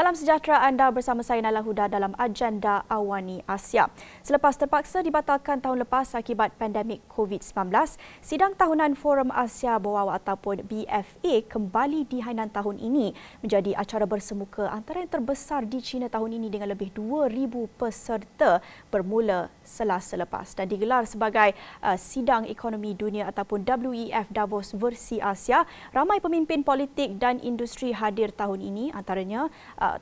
Salam sejahtera anda bersama saya Nala Huda dalam agenda Awani Asia. Selepas terpaksa dibatalkan tahun lepas akibat pandemik COVID-19, sidang tahunan Forum Asia Bawah ataupun BFA kembali di Hainan tahun ini menjadi acara bersemuka antara yang terbesar di China tahun ini dengan lebih 2,000 peserta bermula Selasa lepas dan digelar sebagai sidang ekonomi dunia ataupun WEF Davos versi Asia. Ramai pemimpin politik dan industri hadir tahun ini, antaranya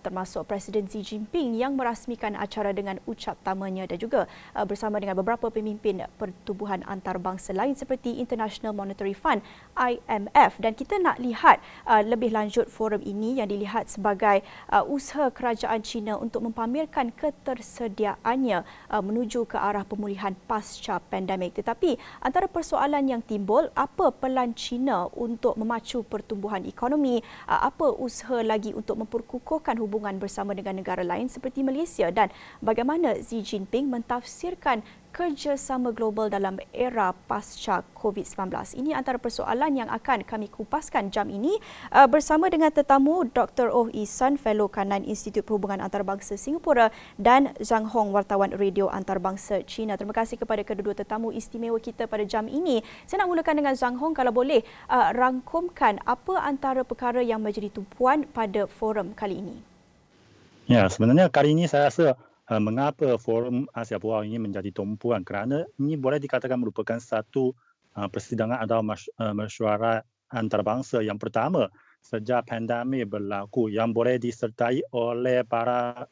termasuk Presiden Xi Jinping yang merasmikan acara dengan ucap tamanya dan juga bersama dengan beberapa pemimpin pertubuhan antarabangsa lain seperti International Monetary Fund IMF. Dan kita nak lihat lebih lanjut forum ini yang dilihat sebagai usaha kerajaan China untuk mempamerkan ketersediaannya menuju ke arah pemulihan pasca pandemik. Tetapi antara persoalan yang timbul, apa pelan China untuk memacu pertumbuhan ekonomi, apa usaha lagi untuk memperkukuhkan hubungan bersama dengan negara lain seperti Malaysia, dan bagaimana Xi Jinping mentafsirkan kerjasama global dalam era pasca COVID-19. Ini antara persoalan yang akan kami kupaskan jam ini bersama dengan tetamu Dr. Oh Ihsan, Fellow Kanan Institut Perhubungan Antarabangsa Singapura, dan Zhang Hong, wartawan radio antarabangsa China. Terima kasih kepada kedua tetamu istimewa kita pada jam ini. Saya nak mulakan dengan Zhang Hong, kalau boleh rangkumkan apa antara perkara yang menjadi tumpuan pada forum kali ini. Ya, sebenarnya kali ini saya rasa mengapa Forum Asia Bawah ini menjadi tumpuan, kerana ini boleh dikatakan merupakan satu persidangan atau mesyuarat antarabangsa yang pertama sejak pandemik berlaku yang boleh disertai oleh para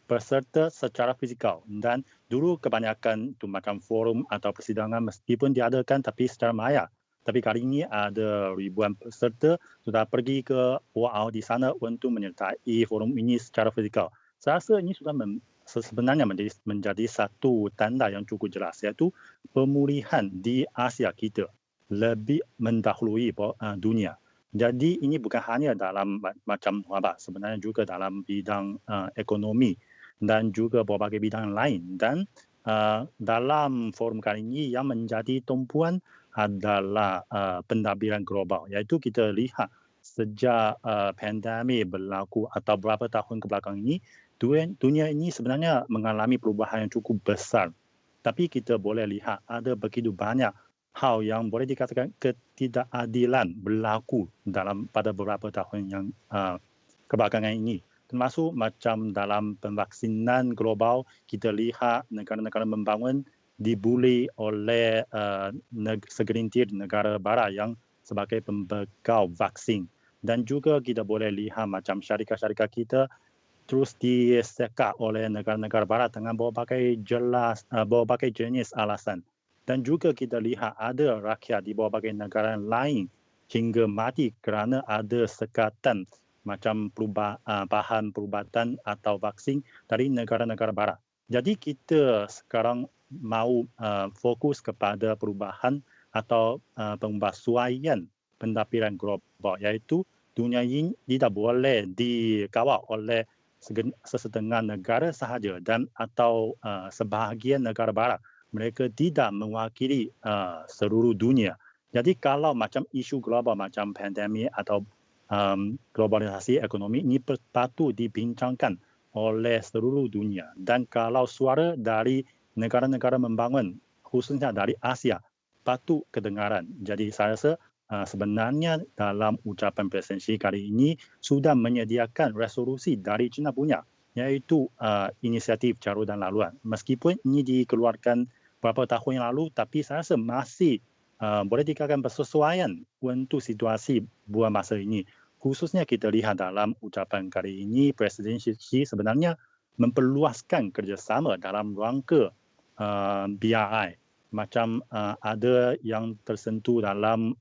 peserta secara fizikal. Dan dulu kebanyakan itu macam forum atau persidangan meskipun diadakan tapi secara maya. Tapi kali ini ada ribuan peserta sudah pergi ke Pulau di sana untuk menyertai forum ini secara fizikal. Saya rasa ini sudah sebenarnya menjadi satu tanda yang cukup jelas, iaitu pemulihan di Asia kita lebih mendahului dunia. Jadi ini bukan hanya dalam macam wabak, sebenarnya juga dalam bidang ekonomi dan juga berbagai bidang lain. Dan dalam forum kali ini yang menjadi tumpuan adalah pentadbiran global, iaitu kita lihat sejak pandemik berlaku atau beberapa tahun kebelakang ini, dunia ini sebenarnya mengalami perubahan yang cukup besar. Tapi kita boleh lihat ada begitu banyak hal yang boleh dikatakan ketidakadilan berlaku pada beberapa tahun yang kebelakangan ini. Termasuk macam dalam pemvaksinan global, kita lihat negara-negara membangun dibuli oleh segelintir negara barat yang sebagai pembekal vaksin. Dan juga kita boleh lihat macam syarikat-syarikat kita terus disekat oleh negara-negara barat dengan berbagai jenis alasan. Dan juga kita lihat ada rakyat di berbagai negara lain hingga mati kerana ada sekatan macam bahan perubatan atau vaksin dari negara-negara barat. Jadi kita sekarang mahu fokus kepada perubahan atau pembasuaian pentadbiran global, iaitu dunia ini tidak boleh dikawal oleh sesetengah negara sahaja dan atau sebahagian negara barat. Mereka tidak mewakili seluruh dunia. Jadi kalau macam isu global macam pandemik atau globalisasi ekonomi ini patut dibincangkan oleh seluruh dunia. Dan kalau suara dari negara-negara membangun, khususnya dari Asia, patut kedengaran. Jadi saya rasa sebenarnya dalam ucapan Presiden Xi kali ini sudah menyediakan resolusi dari China punya, iaitu inisiatif carudan laluan. Meskipun ini dikeluarkan beberapa tahun yang lalu, tapi saya rasa masih boleh dikatakan bersesuaian untuk situasi buat masa ini. Khususnya kita lihat dalam ucapan kali ini, Presiden Xi sebenarnya memperluaskan kerjasama dalam rangka BRI. Macam ada yang tersentuh dalam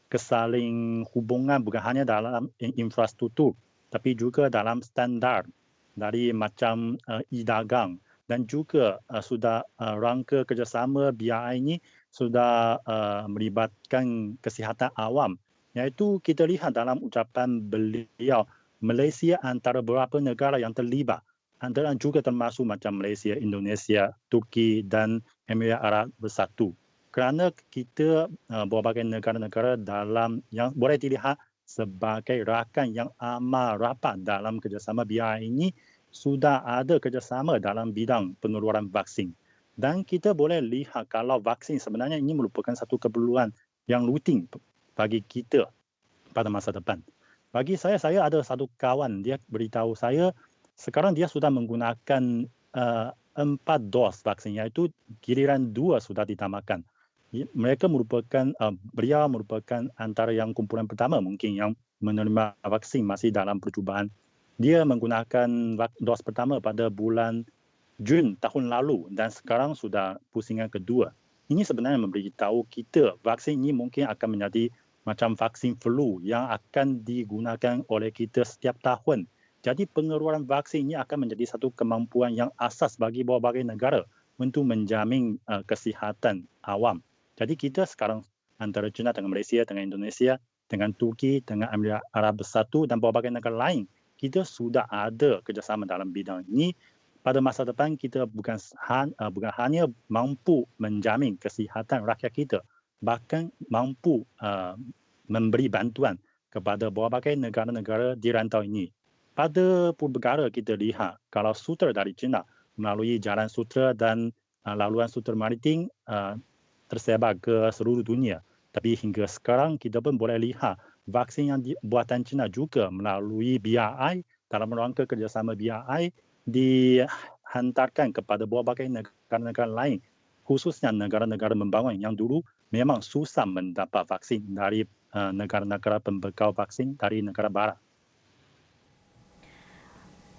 kesaling hubungan bukan hanya dalam infrastruktur, tapi juga dalam standar dari macam e-dagang. Dan juga sudah rangka kerjasama BRI ini sudah melibatkan kesihatan awam. Iaitu kita lihat dalam ucapan beliau, Malaysia antara beberapa negara yang terlibat. Antara juga termasuk macam Malaysia, Indonesia, Turki dan Emirat Arab Bersatu. Kerana kita berbagai negara-negara dalam yang boleh dilihat sebagai rakan yang amat rapat dalam kerjasama BRI ini sudah ada kerjasama dalam bidang pengeluaran vaksin. Dan kita boleh lihat kalau vaksin sebenarnya ini merupakan satu keperluan yang rutin bagi kita pada masa depan. Bagi saya ada satu kawan, dia beritahu saya sekarang dia sudah menggunakan 4 dos vaksin, iaitu giliran 2 sudah ditambahkan. Beliau merupakan antara yang kumpulan pertama mungkin yang menerima vaksin masih dalam percubaan. Dia menggunakan dos pertama pada bulan Jun tahun lalu dan sekarang sudah pusingan kedua. Ini sebenarnya memberitahu kita vaksin ini mungkin akan menjadi macam vaksin flu yang akan digunakan oleh kita setiap tahun. Jadi pengeluaran vaksin ini akan menjadi satu kemampuan yang asas bagi berbagai negara untuk menjamin kesihatan awam. Jadi kita sekarang antara China dengan Malaysia, dengan Indonesia, dengan Turki, dengan Emirat Arab Bersatu dan berbagai negara lain, kita sudah ada kerjasama dalam bidang ini. Pada masa depan kita bukan hanya mampu menjamin kesihatan rakyat kita, bahkan mampu memberi bantuan kepada berbagai negara-negara di rantau ini. Pada Pergara kita lihat kalau sutera dari China melalui jalan sutera dan laluan sutera maritim tersebar ke seluruh dunia. Tapi hingga sekarang kita pun boleh lihat vaksin yang buatan China juga melalui BRI dalam rangka kerjasama BRI dihantarkan kepada berbagai negara-negara lain, khususnya negara-negara membangun yang dulu memang susah mendapat vaksin dari negara-negara pembekal vaksin dari negara barat.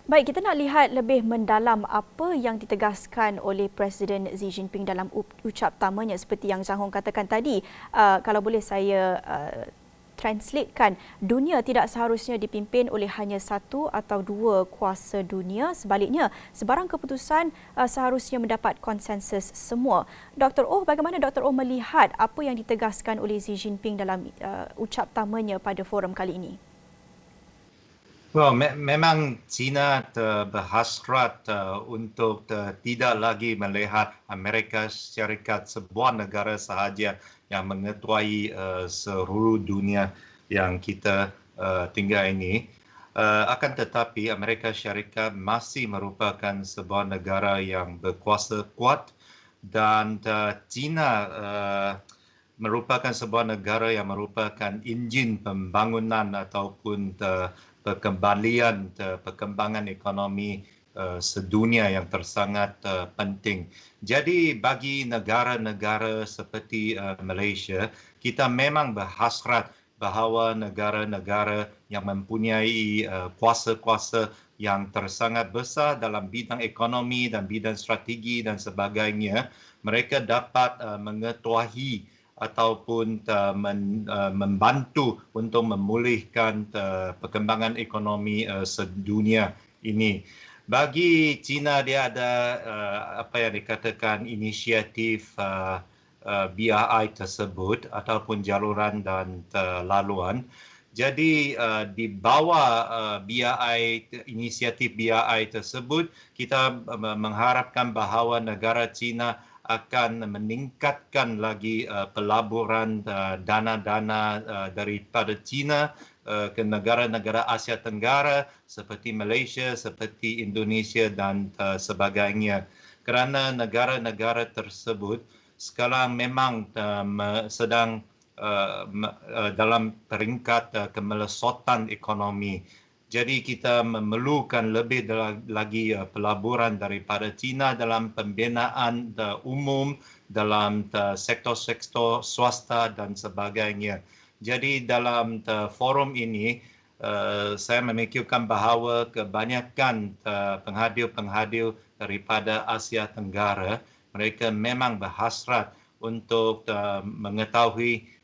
Baik, kita nak lihat lebih mendalam apa yang ditegaskan oleh Presiden Xi Jinping dalam ucap tamanya seperti yang Zhang Hong katakan tadi. Kalau boleh saya translatekan, dunia tidak seharusnya dipimpin oleh hanya satu atau dua kuasa dunia. Sebaliknya, sebarang keputusan seharusnya mendapat konsensus semua. Dr. Oh, bagaimana Dr. Oh melihat apa yang ditegaskan oleh Xi Jinping dalam ucap tamanya pada forum kali ini? Well, memang China berhasrat untuk tidak lagi melihat Amerika Syarikat sebuah negara sahaja yang mengetuai seluruh dunia yang kita tinggal ini. Akan tetapi Amerika Syarikat masih merupakan sebuah negara yang berkuasa kuat dan China merupakan sebuah negara yang merupakan enjin pembangunan ataupun perkembangan ekonomi sedunia yang tersangat penting. Jadi bagi negara-negara seperti Malaysia, kita memang berhasrat bahawa negara-negara yang mempunyai kuasa-kuasa yang tersangat besar dalam bidang ekonomi dan bidang strategi dan sebagainya, mereka dapat mengetuahi ataupun membantu untuk memulihkan perkembangan ekonomi sedunia ini. Bagi China, dia ada apa yang dikatakan inisiatif BRI tersebut ataupun jaluran dan laluan. Jadi di bawah inisiatif BRI tersebut, kita mengharapkan bahawa negara China akan meningkatkan lagi pelaburan dana-dana daripada China ke negara-negara Asia Tenggara seperti Malaysia, seperti Indonesia dan sebagainya. Kerana negara-negara tersebut sekarang memang sedang dalam peringkat kemelesotan ekonomi. Jadi kita memerlukan lebih lagi pelaburan daripada China dalam pembinaan umum, dalam sektor-sektor swasta dan sebagainya. Jadi dalam forum ini, saya memikirkan bahawa kebanyakan penghadir-penghadir daripada Asia Tenggara, mereka memang berhasrat untuk mengetahui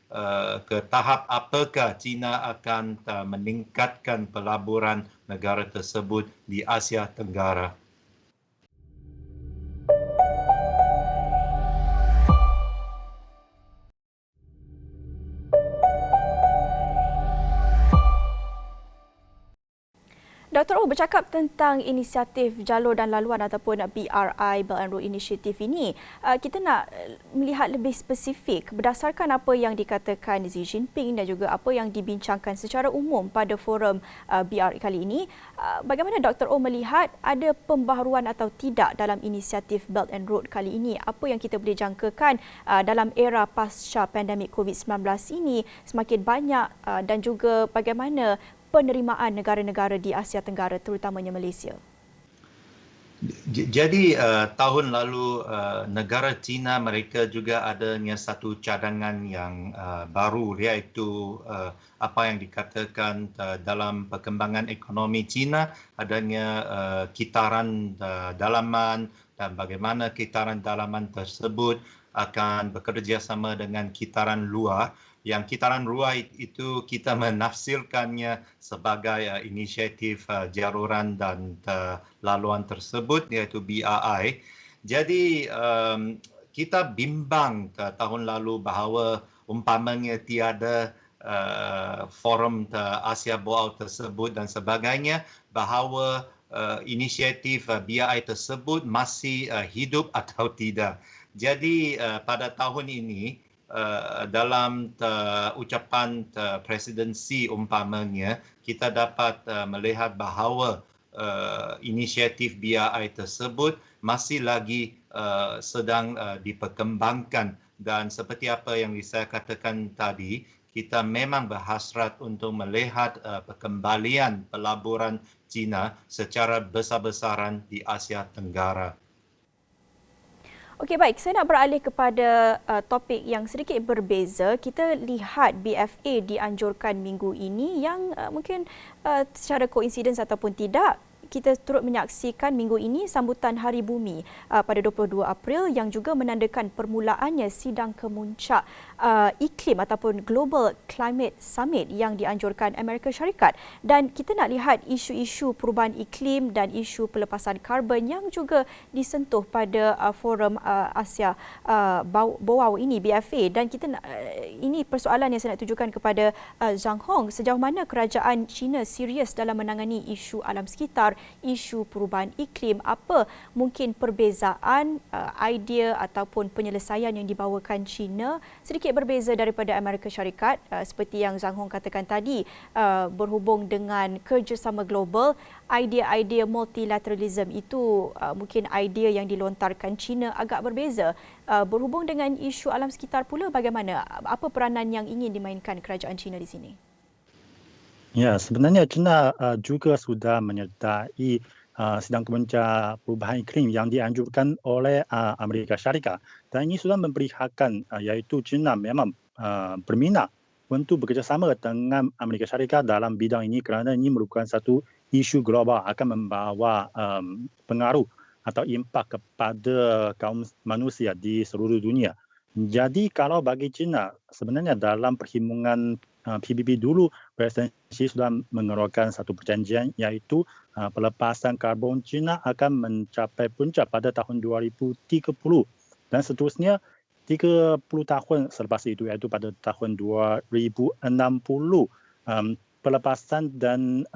ke tahap apakah China akan meningkatkan pelaburan negara tersebut di Asia Tenggara. Dr. O bercakap tentang inisiatif jalur dan laluan ataupun BRI, Belt and Road Initiative ini. Kita nak melihat lebih spesifik berdasarkan apa yang dikatakan Xi Jinping dan juga apa yang dibincangkan secara umum pada forum BRI kali ini. Bagaimana Dr. O melihat ada pembaharuan atau tidak dalam inisiatif Belt and Road kali ini? Apa yang kita boleh jangkakan dalam era pasca pandemik COVID-19 ini semakin banyak dan juga bagaimana penerimaan negara-negara di Asia Tenggara terutamanya Malaysia? Jadi tahun lalu negara China mereka juga adanya satu cadangan yang baru, iaitu apa yang dikatakan dalam perkembangan ekonomi China adanya kitaran dalaman dan bagaimana kitaran dalaman tersebut akan bekerjasama dengan kitaran luar. Yang kitaran luar itu kita menafsirkannya sebagai inisiatif jaluran dan laluan tersebut, iaitu BRI. Jadi kita bimbang tahun lalu bahawa umpamanya tiada forum Asia Boao tersebut dan sebagainya, bahawa inisiatif BRI tersebut masih hidup atau tidak. Jadi pada tahun ini dalam ucapan presidensi umpamanya, kita dapat melihat bahawa inisiatif BRI tersebut masih lagi sedang diperkembangkan, dan seperti apa yang saya katakan tadi, kita memang berhasrat untuk melihat perkembalian pelaburan China secara besar-besaran di Asia Tenggara. Okey, baik. Saya nak beralih kepada topik yang sedikit berbeza. Kita lihat BFA dianjurkan minggu ini yang mungkin secara koinsiden ataupun tidak, kita turut menyaksikan minggu ini sambutan Hari Bumi pada 22 April yang juga menandakan permulaannya sidang kemuncak iklim ataupun Global Climate Summit yang dianjurkan Amerika Syarikat. Dan kita nak lihat isu-isu perubahan iklim dan isu pelepasan karbon yang juga disentuh pada forum Asia Boao ini, BFA. Dan kita nak, ini persoalan yang saya nak tujukan kepada Zhang Hong. Sejauh mana kerajaan China serius dalam menangani isu alam sekitar, isu perubahan iklim? Apa mungkin perbezaan idea ataupun penyelesaian yang dibawakan China sedikit berbeza daripada Amerika Syarikat, seperti yang Zhang Hong katakan tadi, berhubung dengan kerjasama global, idea-idea multilateralism itu mungkin idea yang dilontarkan China agak berbeza. Berhubung dengan isu alam sekitar pula, bagaimana? Apa peranan yang ingin dimainkan kerajaan China di sini? Ya, sebenarnya China juga sudah menyertai sidang kemuncak perubahan iklim yang dianjurkan oleh Amerika Syarikat. Dan ini sudah memperlihatkan iaitu China memang berminat untuk bekerjasama dengan Amerika Syarikat dalam bidang ini kerana ini merupakan satu isu global akan membawa pengaruh atau impak kepada kaum manusia di seluruh dunia. Jadi kalau bagi China, sebenarnya dalam perhimpunan PBB dulu, Presiden Xi sudah mengeluarkan satu perjanjian iaitu pelepasan karbon China akan mencapai puncak pada tahun 2030 dan seterusnya 30 tahun selepas itu, iaitu pada tahun 2060 pelepasan dan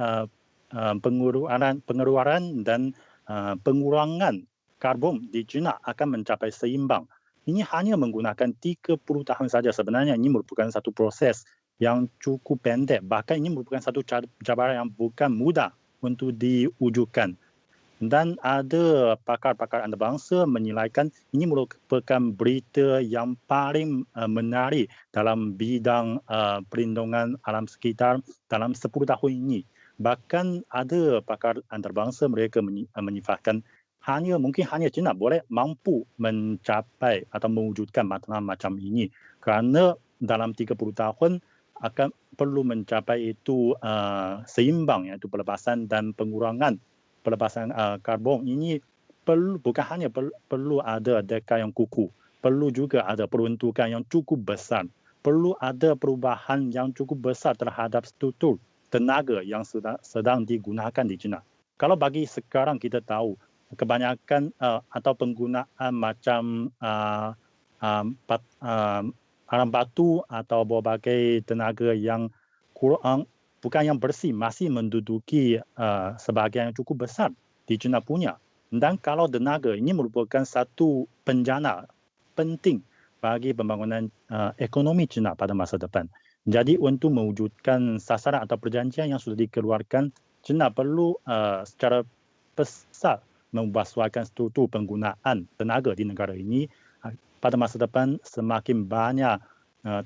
pengeluaran dan pengurangan karbon di China akan mencapai seimbang. Ini hanya menggunakan 30 tahun saja. Sebenarnya ini merupakan satu proses yang cukup pendek. Bahkan ini merupakan satu cabaran yang bukan mudah untuk diwujudkan. Dan ada pakar-pakar antarabangsa menilaikan ini merupakan berita yang paling menarik dalam bidang perlindungan alam sekitar dalam 10 tahun ini. Bahkan ada pakar antarabangsa mereka menyifatkan mungkin hanya China boleh mampu mencapai atau mewujudkan matlamat macam ini kerana dalam 30 tahun akan perlu mencapai itu seimbang, iaitu pelepasan dan pengurangan pelepasan karbon. Ini bukan hanya perlu ada deka yang kukuh, perlu juga ada peruntukan yang cukup besar, perlu ada perubahan yang cukup besar terhadap struktur tenaga yang sedang digunakan di China. Kalau bagi sekarang kita tahu kebanyakan atau penggunaan macam alam batu atau berbagai tenaga yang kurang bukan yang bersih, masih menduduki sebahagian yang cukup besar di China punya. Dan kalau tenaga ini merupakan satu penjana penting bagi pembangunan ekonomi China pada masa depan. Jadi untuk mewujudkan sasaran atau perjanjian yang sudah dikeluarkan, China perlu secara besar mengubah suaikan struktur penggunaan tenaga di negara ini. Pada masa depan semakin banyak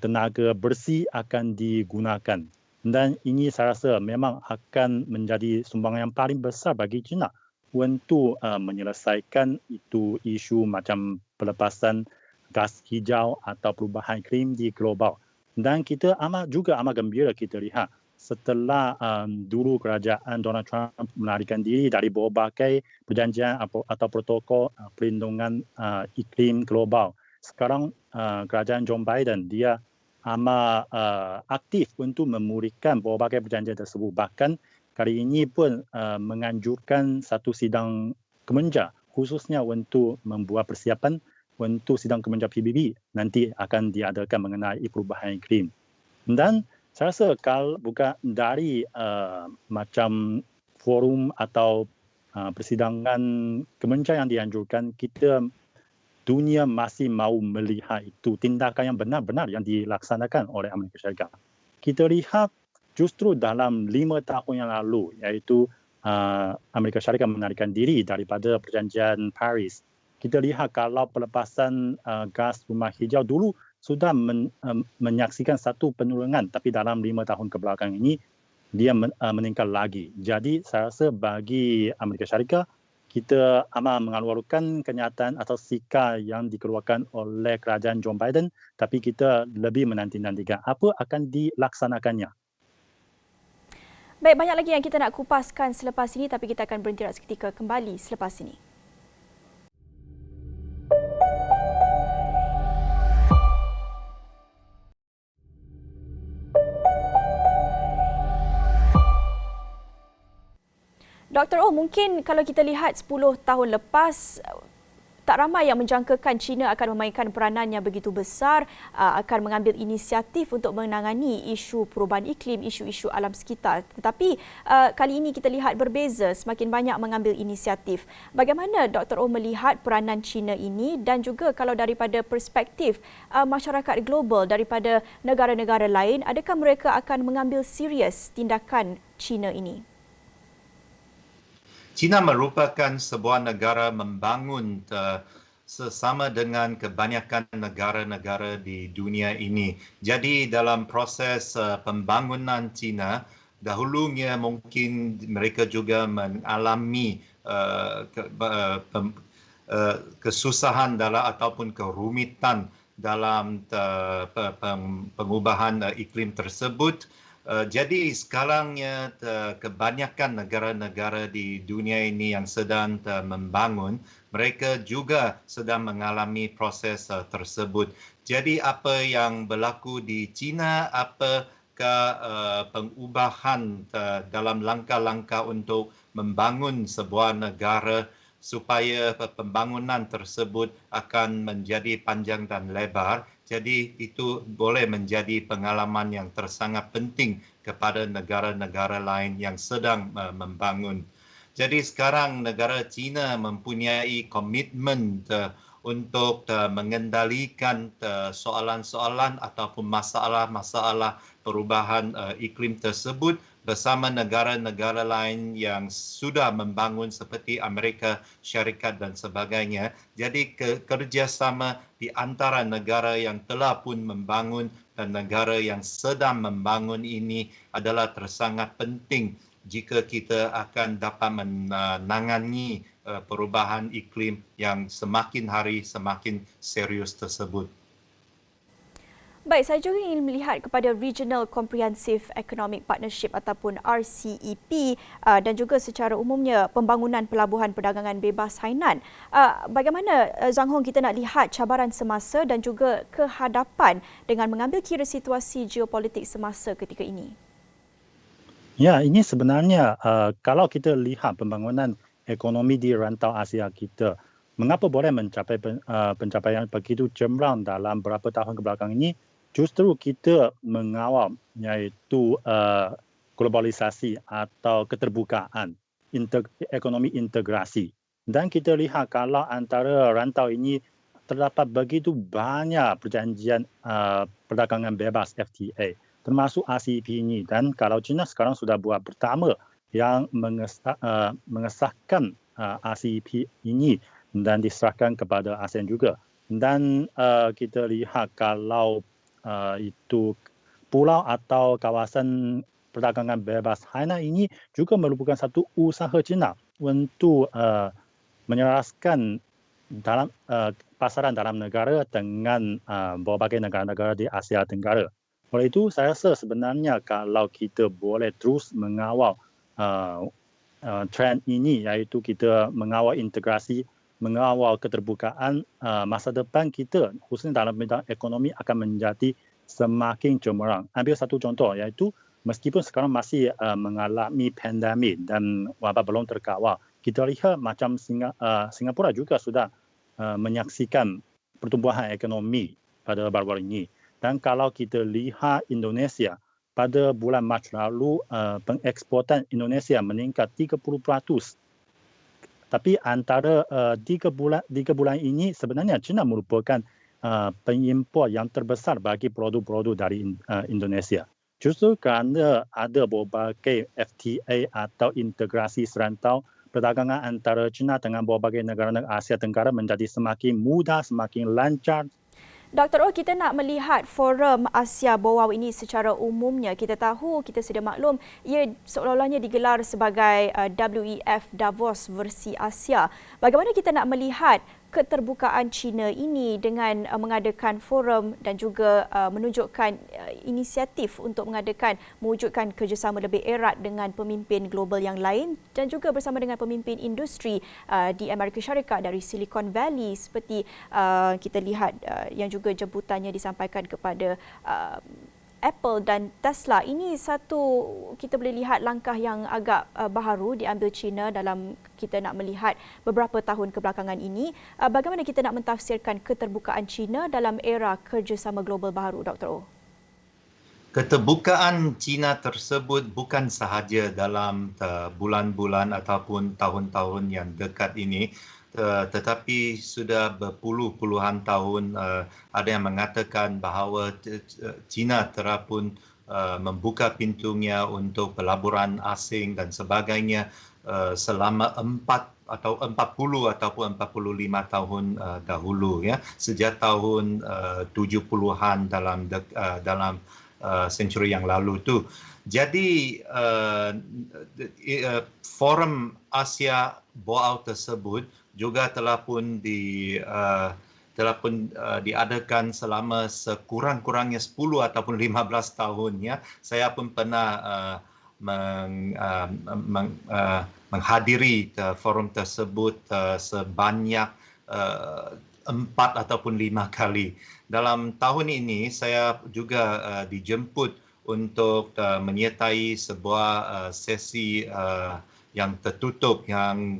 tenaga bersih akan digunakan. Dan ini saya rasa memang akan menjadi sumbangan yang paling besar bagi China untuk menyelesaikan itu isu macam pelepasan gas hijau atau perubahan iklim di global. Dan kita amat gembira kita lihat setelah dulu kerajaan Donald Trump melarikan diri dari berbagai perjanjian atau protokol perlindungan iklim global. Sekarang kerajaan Joe Biden dia amat aktif untuk memulihkan berbagai perjanjian tersebut. Bahkan kali ini pun menganjurkan satu sidang kemenja khususnya untuk membuat persiapan untuk sidang kemenja PBB nanti akan diadakan mengenai perubahan iklim. Dan saya rasa kalau bukan dari macam forum atau persidangan kemenja yang dianjurkan, dunia masih mahu melihat itu tindakan yang benar-benar yang dilaksanakan oleh Amerika Syarikat. Kita lihat justru dalam 5 tahun yang lalu, iaitu Amerika Syarikat menarikan diri daripada perjanjian Paris. Kita lihat kalau pelepasan gas rumah hijau dulu sudah menyaksikan satu penurunan, tapi dalam 5 tahun kebelakang ini dia meningkat lagi. Jadi saya rasa bagi Amerika Syarikat, kita amat mengeluarkan kenyataan atau sikap yang dikeluarkan oleh kerajaan Joe Biden, tapi kita lebih menanti-nantikan apa akan dilaksanakannya. Baik, banyak lagi yang kita nak kupaskan selepas ini, tapi kita akan berhenti seketika, kembali selepas ini. Dr. Oh, mungkin kalau kita lihat 10 tahun lepas, tak ramai yang menjangkakan China akan memainkan peranan yang begitu besar, akan mengambil inisiatif untuk menangani isu perubahan iklim, isu-isu alam sekitar. Tetapi kali ini kita lihat berbeza, semakin banyak mengambil inisiatif. Bagaimana Dr. Oh melihat peranan China ini dan juga kalau daripada perspektif masyarakat global, daripada negara-negara lain, adakah mereka akan mengambil serius tindakan China ini? China merupakan sebuah negara membangun sesama dengan kebanyakan negara-negara di dunia ini. Jadi dalam proses pembangunan China, dahulunya mungkin mereka juga mengalami kesusahan ataupun kerumitan dalam pengubahan iklim tersebut. Jadi sekarangnya kebanyakan negara-negara di dunia ini yang sedang membangun, mereka juga sedang mengalami proses tersebut. Jadi apa yang berlaku di China, apakah pengubahan dalam langkah-langkah untuk membangun sebuah negara supaya pembangunan tersebut akan menjadi panjang dan lebar. Jadi itu boleh menjadi pengalaman yang sangat penting kepada negara-negara lain yang sedang membangun. Jadi sekarang negara China mempunyai komitmen untuk mengendalikan soalan-soalan ataupun masalah-masalah perubahan iklim tersebut bersama negara-negara lain yang sudah membangun seperti Amerika Syarikat dan sebagainya. Jadi kerjasama di antara negara yang telah pun membangun dan negara yang sedang membangun ini adalah sangat penting jika kita akan dapat menangani perubahan iklim yang semakin hari semakin serius tersebut. Baik, saya juga ingin melihat kepada Regional Comprehensive Economic Partnership ataupun RCEP dan juga secara umumnya pembangunan pelabuhan perdagangan bebas Hainan. Bagaimana Zhang Hong kita nak lihat cabaran semasa dan juga kehadapan dengan mengambil kira situasi geopolitik semasa ketika ini? Ya, ini sebenarnya kalau kita lihat pembangunan ekonomi di rantau Asia kita, mengapa boleh mencapai pencapaian begitu cemerlang dalam beberapa tahun kebelakang ini? Justru kita mengawal iaitu globalisasi atau keterbukaan, ekonomi integrasi. Dan kita lihat kalau antara rantau ini terdapat begitu banyak perjanjian perdagangan bebas FTA, termasuk RCEP ini. Dan kalau China sekarang sudah buat pertama yang mengesahkan RCEP ini dan diserahkan kepada ASEAN juga. Dan kita lihat kalau itu pulau atau kawasan perdagangan bebas Hainan ini juga merupakan satu usaha China untuk menyelaraskan dalam pasaran dalam negara dengan berbagai negara-negara di Asia Tenggara. Oleh itu, saya rasa sebenarnya kalau kita boleh terus mengawal trend ini, iaitu kita mengawal integrasi, mengawal keterbukaan, masa depan kita, khususnya dalam bidang ekonomi akan menjadi semakin cemerlang. Ambil satu contoh, iaitu meskipun sekarang masih mengalami pandemik dan wabak belum terkawal, kita lihat macam Singapura juga sudah menyaksikan pertumbuhan ekonomi pada baru-baru ini. Dan kalau kita lihat Indonesia, pada bulan Mac lalu, pengeksportan Indonesia meningkat 30%. Tapi antara 3 bulan ini sebenarnya China merupakan pengimpor yang terbesar bagi produk-produk dari Indonesia. Justru kerana ada berbagai FTA atau integrasi serantau, perdagangan antara China dengan berbagai negara-negara Asia Tenggara menjadi semakin mudah, semakin lancar. Dr. Oh, kita nak melihat forum Asia Bawah ini secara umumnya. Kita tahu, kita sudah maklum, ia seolah-olahnya digelar sebagai WEF Davos versi Asia. Bagaimana kita nak melihat keterbukaan China ini dengan mengadakan forum dan juga menunjukkan inisiatif untuk mewujudkan kerjasama lebih erat dengan pemimpin global yang lain dan juga bersama dengan pemimpin industri di Amerika Syarikat dari Silicon Valley seperti kita lihat yang juga jemputannya disampaikan kepada Apple dan Tesla. Ini satu, kita boleh lihat langkah yang agak baharu diambil China dalam kita nak melihat beberapa tahun kebelakangan ini. Bagaimana kita nak mentafsirkan keterbukaan China dalam era kerjasama global baharu, Dr. Oh? Keterbukaan China tersebut bukan sahaja dalam bulan-bulan ataupun tahun-tahun yang dekat ini, tetapi sudah berpuluh-puluhan tahun ada yang mengatakan bahawa China telah pun membuka pintunya untuk pelaburan asing dan sebagainya selama 40 ataupun 45 tahun dahulu, ya, sejak tahun 70-an dalam senturi yang lalu tu. Jadi forum Asia Boao tersebut juga telah pun diadakan selama sekurang-kurangnya 10 ataupun 15 tahun, ya. Saya pun pernah menghadiri forum tersebut sebanyak 4 ataupun 5 kali. Dalam tahun ini saya juga dijemput untuk menyertai sebuah sesi yang tertutup yang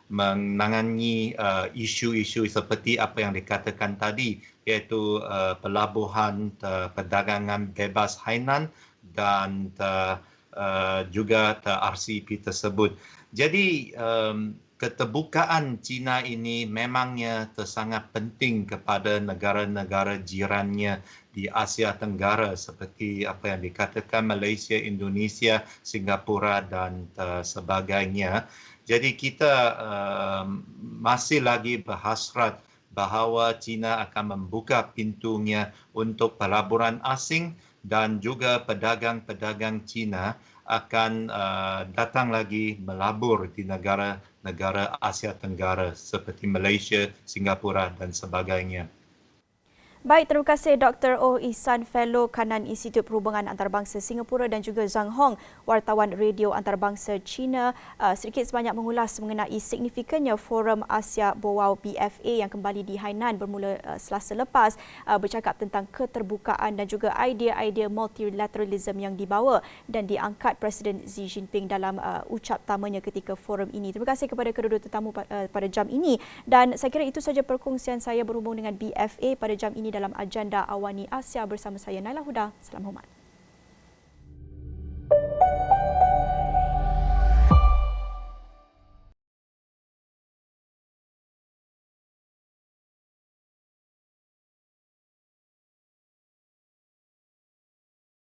menangani isu-isu seperti apa yang dikatakan tadi, iaitu pelabuhan perdagangan bebas Hainan dan juga RCEP tersebut. Jadi keterbukaan China ini memangnya sangat penting kepada negara-negara jirannya di Asia Tenggara seperti apa yang dikatakan Malaysia, Indonesia, Singapura dan sebagainya. Jadi kita masih lagi berhasrat bahawa China akan membuka pintunya untuk pelaburan asing dan juga pedagang-pedagang China akan datang lagi melabur di negara-negara Asia Tenggara seperti Malaysia, Singapura dan sebagainya. Baik, terima kasih Dr. Oh Ihsan, Fellow Kanan Institut Perhubungan Antarabangsa Singapura dan juga Zhang Hong, wartawan radio antarabangsa China, sedikit sebanyak mengulas mengenai signifikannya Forum Asia Bawau BFA yang kembali di Hainan bermula Selasa lepas, bercakap tentang keterbukaan dan juga idea-idea multilateralism yang dibawa dan diangkat Presiden Xi Jinping dalam ucap tamanya ketika forum ini. Terima kasih kepada kedua-dua tetamu pada jam ini dan saya kira itu sahaja perkongsian saya berhubung dengan BFA pada jam ini dalam agenda Awani Asia bersama saya Naila Huda. Salam hormat.